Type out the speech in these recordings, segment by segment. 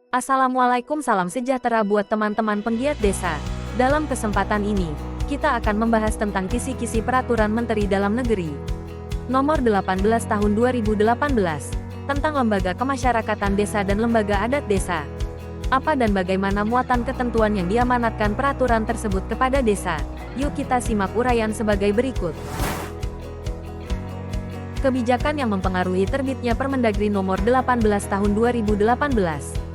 Assalamualaikum, salam sejahtera buat teman-teman penggiat desa. Dalam kesempatan ini, kita akan membahas tentang kisi-kisi Peraturan Menteri Dalam Negeri Nomor 18 Tahun 2018, tentang Lembaga Kemasyarakatan Desa dan Lembaga Adat Desa. Apa dan bagaimana muatan ketentuan yang diamanatkan peraturan tersebut kepada desa? Yuk kita simak uraian sebagai berikut. Kebijakan yang mempengaruhi terbitnya Permendagri Nomor 18 Tahun 2018.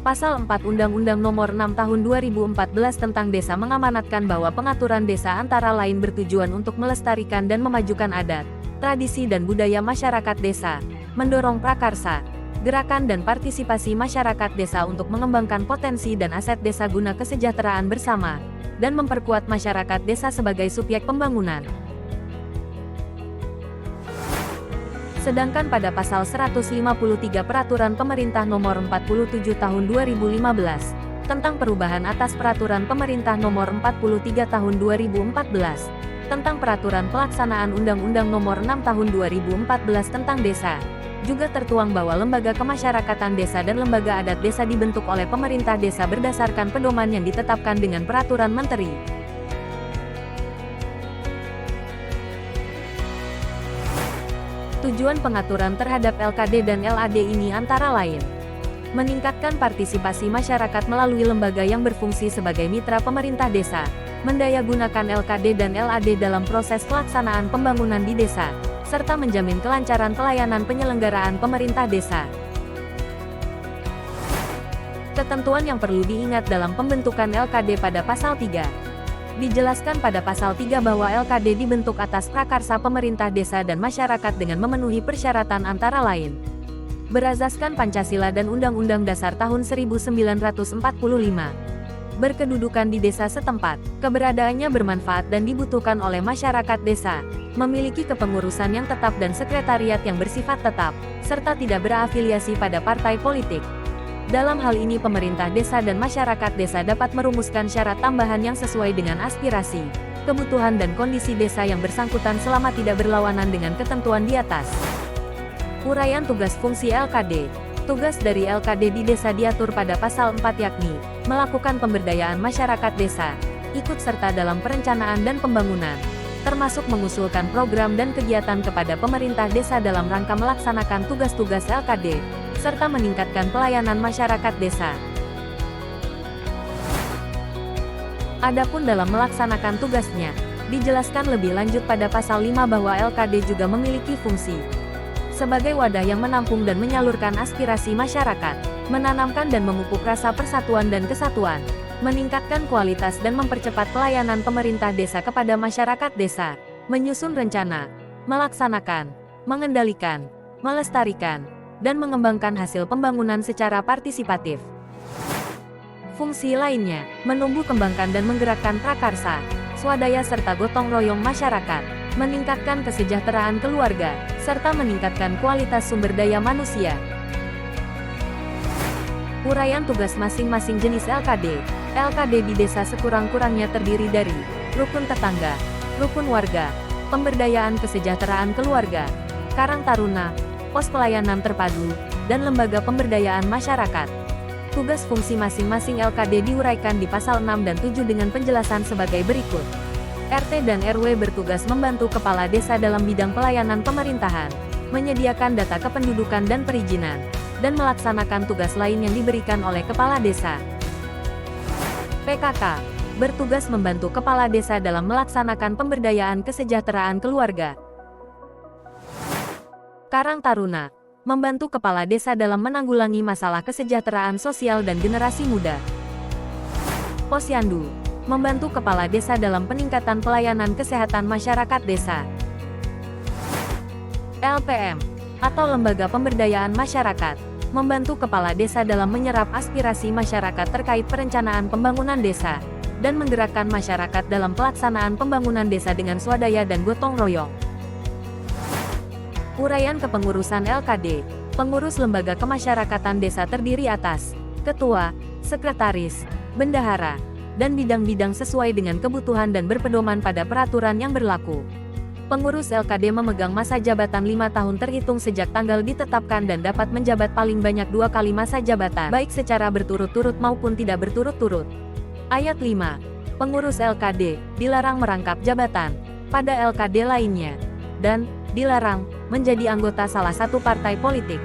Pasal 4 Undang-Undang Nomor 6 Tahun 2014 tentang Desa mengamanatkan bahwa pengaturan desa antara lain bertujuan untuk melestarikan dan memajukan adat, tradisi dan budaya masyarakat desa, mendorong prakarsa, gerakan dan partisipasi masyarakat desa untuk mengembangkan potensi dan aset desa guna kesejahteraan bersama, dan memperkuat masyarakat desa sebagai subjek pembangunan. Sedangkan pada pasal 153 Peraturan Pemerintah Nomor 47 Tahun 2015, tentang perubahan atas Peraturan Pemerintah Nomor 43 Tahun 2014, tentang Peraturan Pelaksanaan Undang-Undang Nomor 6 Tahun 2014 tentang Desa, juga tertuang bahwa Lembaga Kemasyarakatan Desa dan Lembaga Adat Desa dibentuk oleh pemerintah desa berdasarkan pedoman yang ditetapkan dengan Peraturan Menteri. Tujuan pengaturan terhadap LKD dan LAD ini antara lain: meningkatkan partisipasi masyarakat melalui lembaga yang berfungsi sebagai mitra pemerintah desa, mendayagunakan LKD dan LAD dalam proses pelaksanaan pembangunan di desa, serta menjamin kelancaran pelayanan penyelenggaraan pemerintah desa. Ketentuan yang perlu diingat dalam pembentukan LKD pada pasal 3. Dijelaskan pada pasal 3 bahwa LKD dibentuk atas prakarsa pemerintah desa dan masyarakat dengan memenuhi persyaratan antara lain: berazaskan Pancasila dan Undang-Undang Dasar tahun 1945, berkedudukan di desa setempat, keberadaannya bermanfaat dan dibutuhkan oleh masyarakat desa, memiliki kepengurusan yang tetap dan sekretariat yang bersifat tetap, serta tidak berafiliasi pada partai politik. Dalam hal ini pemerintah desa dan masyarakat desa dapat merumuskan syarat tambahan yang sesuai dengan aspirasi, kebutuhan dan kondisi desa yang bersangkutan selama tidak berlawanan dengan ketentuan di atas. Uraian tugas fungsi LKD. Tugas dari LKD di desa diatur pada pasal 4 yakni, melakukan pemberdayaan masyarakat desa, ikut serta dalam perencanaan dan pembangunan, termasuk mengusulkan program dan kegiatan kepada pemerintah desa dalam rangka melaksanakan tugas-tugas LKD, serta meningkatkan pelayanan masyarakat desa. Adapun dalam melaksanakan tugasnya, dijelaskan lebih lanjut pada pasal 5 bahwa LKD juga memiliki fungsi sebagai wadah yang menampung dan menyalurkan aspirasi masyarakat, menanamkan dan memupuk rasa persatuan dan kesatuan, meningkatkan kualitas dan mempercepat pelayanan pemerintah desa kepada masyarakat desa, menyusun rencana, melaksanakan, mengendalikan, melestarikan, dan mengembangkan hasil pembangunan secara partisipatif. Fungsi lainnya, menumbuh kembangkan dan menggerakkan prakarsa, swadaya serta gotong royong masyarakat, meningkatkan kesejahteraan keluarga, serta meningkatkan kualitas sumber daya manusia. Uraian tugas masing-masing jenis LKD. LKD di desa sekurang-kurangnya terdiri dari rukun tetangga, rukun warga, pemberdayaan kesejahteraan keluarga, karang taruna, pos pelayanan terpadu, dan lembaga pemberdayaan masyarakat. Tugas fungsi masing-masing LKD diuraikan di pasal 6 dan 7 dengan penjelasan sebagai berikut. RT dan RW bertugas membantu kepala desa dalam bidang pelayanan pemerintahan, menyediakan data kependudukan dan perizinan, dan melaksanakan tugas lain yang diberikan oleh kepala desa. PKK bertugas membantu kepala desa dalam melaksanakan pemberdayaan kesejahteraan keluarga. Karang Taruna membantu kepala desa dalam menanggulangi masalah kesejahteraan sosial dan generasi muda. Posyandu membantu kepala desa dalam peningkatan pelayanan kesehatan masyarakat desa. LPM atau Lembaga Pemberdayaan Masyarakat membantu kepala desa dalam menyerap aspirasi masyarakat terkait perencanaan pembangunan desa dan menggerakkan masyarakat dalam pelaksanaan pembangunan desa dengan swadaya dan gotong royong. Uraian kepengurusan LKD. Pengurus Lembaga Kemasyarakatan Desa terdiri atas ketua, sekretaris, bendahara, dan bidang-bidang sesuai dengan kebutuhan dan berpedoman pada peraturan yang berlaku. Pengurus LKD memegang masa jabatan 5 tahun terhitung sejak tanggal ditetapkan dan dapat menjabat paling banyak 2 kali masa jabatan, baik secara berturut-turut maupun tidak berturut-turut. Ayat 5. Pengurus LKD dilarang merangkap jabatan pada LKD lainnya, dan dilarang menjadi anggota salah satu partai politik.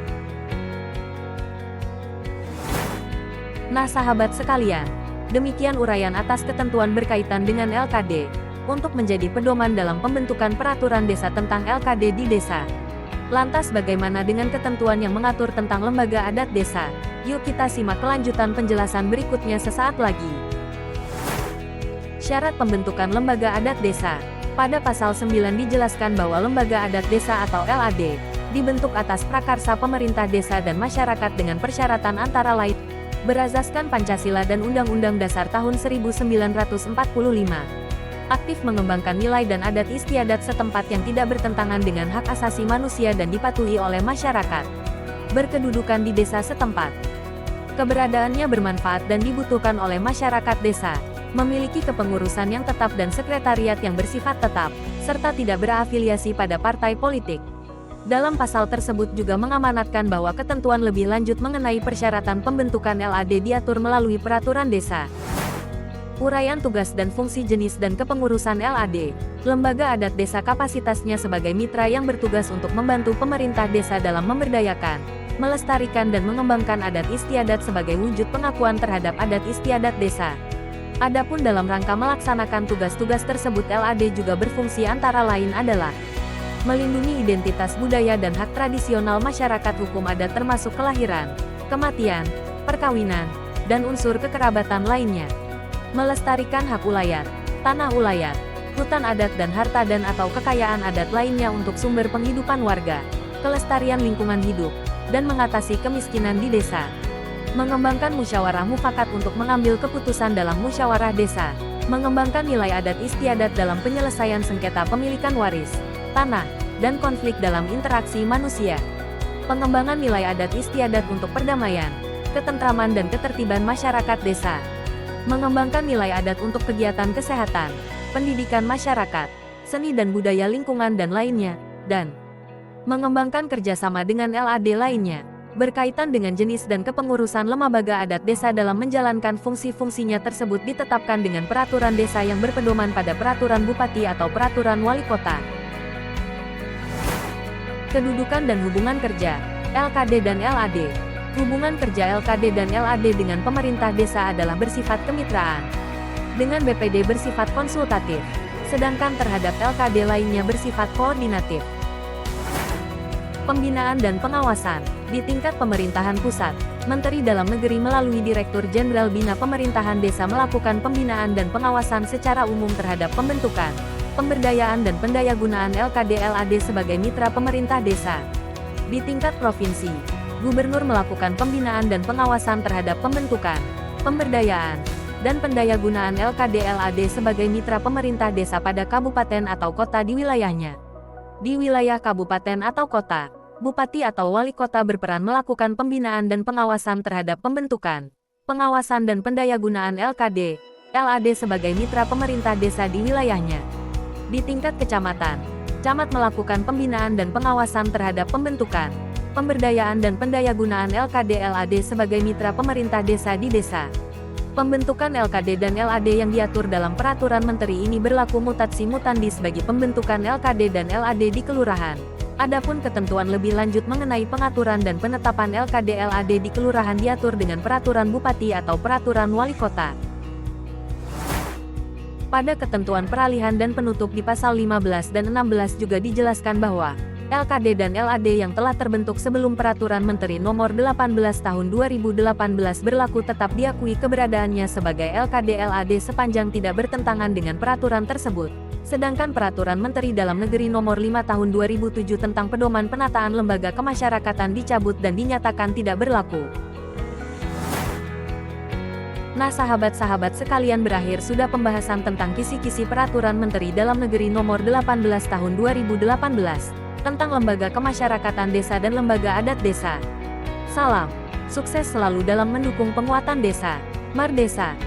Nah sahabat sekalian, demikian uraian atas ketentuan berkaitan dengan LKD, untuk menjadi pedoman dalam pembentukan peraturan desa tentang LKD di desa. Lantas bagaimana dengan ketentuan yang mengatur tentang lembaga adat desa? Yuk kita simak kelanjutan penjelasan berikutnya sesaat lagi. Syarat pembentukan lembaga adat desa. Pada pasal 9 dijelaskan bahwa lembaga adat desa atau LAD, dibentuk atas prakarsa pemerintah desa dan masyarakat dengan persyaratan antara lain, berasaskan Pancasila dan Undang-Undang Dasar tahun 1945. Aktif mengembangkan nilai dan adat istiadat setempat yang tidak bertentangan dengan hak asasi manusia dan dipatuhi oleh masyarakat. Berkedudukan di desa setempat. Keberadaannya bermanfaat dan dibutuhkan oleh masyarakat desa. Memiliki kepengurusan yang tetap dan sekretariat yang bersifat tetap, serta tidak berafiliasi pada partai politik. Dalam pasal tersebut juga mengamanatkan bahwa ketentuan lebih lanjut mengenai persyaratan pembentukan LAD diatur melalui peraturan desa. Uraian tugas dan fungsi jenis dan kepengurusan LAD. Lembaga adat desa kapasitasnya sebagai mitra yang bertugas untuk membantu pemerintah desa dalam memberdayakan, melestarikan dan mengembangkan adat istiadat sebagai wujud pengakuan terhadap adat istiadat desa. Adapun dalam rangka melaksanakan tugas-tugas tersebut LAD juga berfungsi antara lain adalah melindungi identitas budaya dan hak tradisional masyarakat hukum adat termasuk kelahiran, kematian, perkawinan, dan unsur kekerabatan lainnya. Melestarikan hak ulayat, tanah ulayat, hutan adat dan harta dan atau kekayaan adat lainnya untuk sumber penghidupan warga, kelestarian lingkungan hidup, dan mengatasi kemiskinan di desa. Mengembangkan musyawarah mufakat untuk mengambil keputusan dalam musyawarah desa. Mengembangkan nilai adat istiadat dalam penyelesaian sengketa pemilikan waris, tanah, dan konflik dalam interaksi manusia. Pengembangan nilai adat istiadat untuk perdamaian, ketentraman dan ketertiban masyarakat desa. Mengembangkan nilai adat untuk kegiatan kesehatan, pendidikan masyarakat, seni dan budaya lingkungan dan lainnya, dan mengembangkan kerjasama dengan LAD lainnya, berkaitan dengan jenis dan kepengurusan lembaga adat desa dalam menjalankan fungsi-fungsinya tersebut ditetapkan dengan peraturan desa yang berpedoman pada peraturan bupati atau peraturan wali kota. Kedudukan dan hubungan kerja, LKD dan LAD. Hubungan kerja LKD dan LAD dengan pemerintah desa adalah bersifat kemitraan. Dengan BPD bersifat konsultatif, sedangkan terhadap LKD lainnya bersifat koordinatif. Pembinaan dan pengawasan. Di tingkat pemerintahan pusat, Menteri Dalam Negeri melalui Direktur Jenderal Bina Pemerintahan Desa melakukan pembinaan dan pengawasan secara umum terhadap pembentukan, pemberdayaan dan pendayagunaan LKD-LAD sebagai mitra pemerintah desa. Di tingkat provinsi, Gubernur melakukan pembinaan dan pengawasan terhadap pembentukan, pemberdayaan, dan pendayagunaan LKD-LAD sebagai mitra pemerintah desa pada kabupaten atau kota di wilayahnya. Di wilayah kabupaten atau kota, bupati atau wali kota berperan melakukan pembinaan dan pengawasan terhadap pembentukan, pengawasan dan pendayagunaan LKD, LAD sebagai mitra pemerintah desa di wilayahnya. Di tingkat kecamatan, camat melakukan pembinaan dan pengawasan terhadap pembentukan, pemberdayaan dan pendayagunaan LKD-LAD sebagai mitra pemerintah desa di desa. Pembentukan LKD dan LAD yang diatur dalam peraturan menteri ini berlaku mutasi mutandis bagi pembentukan LKD dan LAD di kelurahan. Adapun ketentuan lebih lanjut mengenai pengaturan dan penetapan LKD-LAD di kelurahan diatur dengan peraturan bupati atau peraturan wali kota. Pada ketentuan peralihan dan penutup di pasal 15 dan 16 juga dijelaskan bahwa LKD dan LAD yang telah terbentuk sebelum Peraturan Menteri Nomor 18 Tahun 2018 berlaku tetap diakui keberadaannya sebagai LKD-LAD sepanjang tidak bertentangan dengan peraturan tersebut. Sedangkan Peraturan Menteri Dalam Negeri Nomor 5 Tahun 2007 tentang pedoman penataan lembaga kemasyarakatan dicabut dan dinyatakan tidak berlaku. Nah sahabat-sahabat sekalian, berakhir sudah pembahasan tentang kisi-kisi Peraturan Menteri Dalam Negeri Nomor 18 Tahun 2018. Tentang lembaga kemasyarakatan desa dan lembaga adat desa. Salam, sukses selalu dalam mendukung penguatan desa. Merdesa!